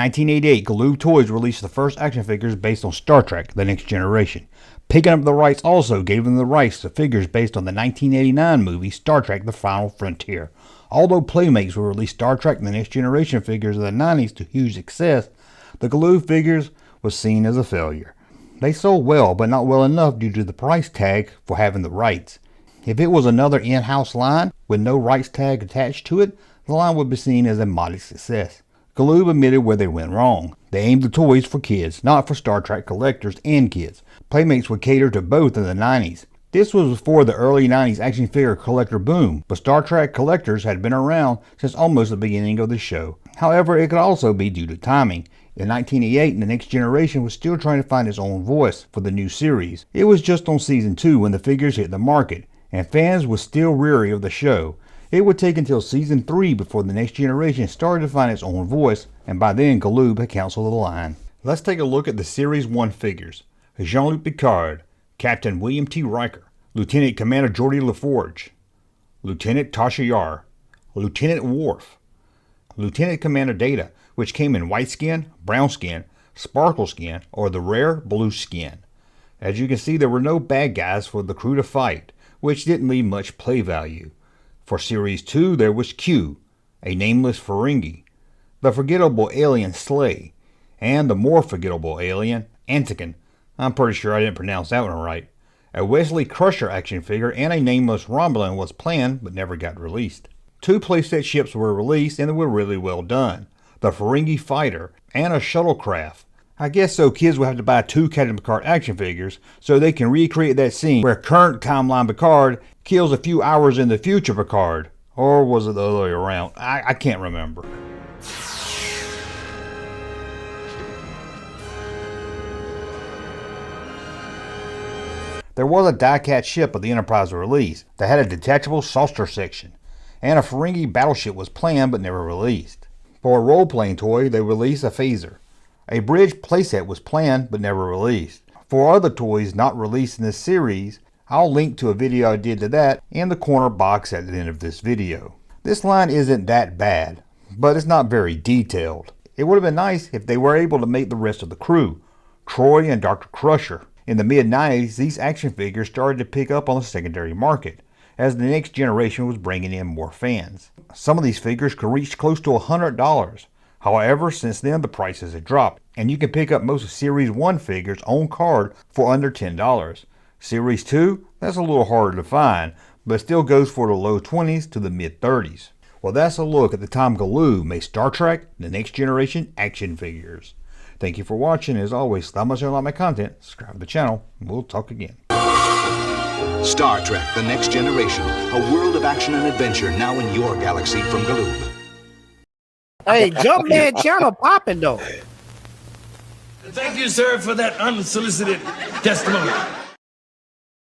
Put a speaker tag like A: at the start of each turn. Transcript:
A: 1988, Galoob Toys released the first action figures based on Star Trek: The Next Generation. Picking up the rights also gave them the rights to figures based on the 1989 movie Star Trek: The Final Frontier. Although Playmates would release Star Trek: The Next Generation figures in the 90s to huge success, the Galoob figures was seen as a failure. They sold well, but not well enough due to the price tag for having the rights. If it was another in-house line with no rights tag attached to it, the line would be seen as a modest success. Galoob admitted where they went wrong. They aimed the toys for kids, not for Star Trek collectors and kids. Playmates would cater to both in the 90s. This was before the early 90s action figure collector boom, but Star Trek collectors had been around since almost the beginning of the show. However, it could also be due to timing. In 1988, The Next Generation was still trying to find its own voice for the new series. It was just on season 2 when the figures hit the market, and fans were still weary of the show. It would take until season 3 before The Next Generation started to find its own voice, and by then Galoob had canceled the line. Let's take a look at the Series 1 figures. Jean-Luc Picard, Captain William T. Riker, Lieutenant Commander Geordi LaForge, Lieutenant Tasha Yar, Lieutenant Worf, Lieutenant Commander Data, which came in white skin, brown skin, sparkle skin, or the rare blue skin. As you can see, there were no bad guys for the crew to fight, which didn't leave much play value. For Series 2, there was Q, a nameless Ferengi, the forgettable alien Slay, and the more forgettable alien, Antikin. I'm pretty sure I didn't pronounce that one right. A Wesley Crusher action figure and a nameless Romulan was planned but never got released. 2 playset ships were released and they were really well done. The Ferengi Fighter and a shuttlecraft. I guess so kids will have to buy 2 Captain Picard action figures so they can recreate that scene where current timeline Picard kills a few hours in the future Picard. Or was it the other way around? I can't remember. There was a die-cat ship of the Enterprise release that had a detachable saucer section, and a Ferengi battleship was planned but never released. For a role-playing toy, they released a phaser. A bridge playset was planned but never released. For other toys not released in this series, I'll link to a video I did to that in the corner box at the end of this video. This line isn't that bad, but it's not very detailed. It would have been nice if they were able to make the rest of the crew, Troy and Dr. Crusher. In the mid-90s, these action figures started to pick up on the secondary market, as the Next Generation was bringing in more fans. Some of these figures could reach close to $100. However, since then the prices have dropped, and you can pick up most of Series 1 figures on card for under $10. Series 2, that's a little harder to find, but still goes for the low 20s to the mid 30s. Well, that's a look at the time Galoob made Star Trek: The Next Generation action figures. Thank you for watching. As always, thumbs up if you like my content, subscribe to the channel, and we'll talk again.
B: Star Trek: The Next Generation, a world of action and adventure now in your galaxy from Galoob.
C: Hey, Junkman channel popping though.
D: Thank you, sir, for that unsolicited testimony.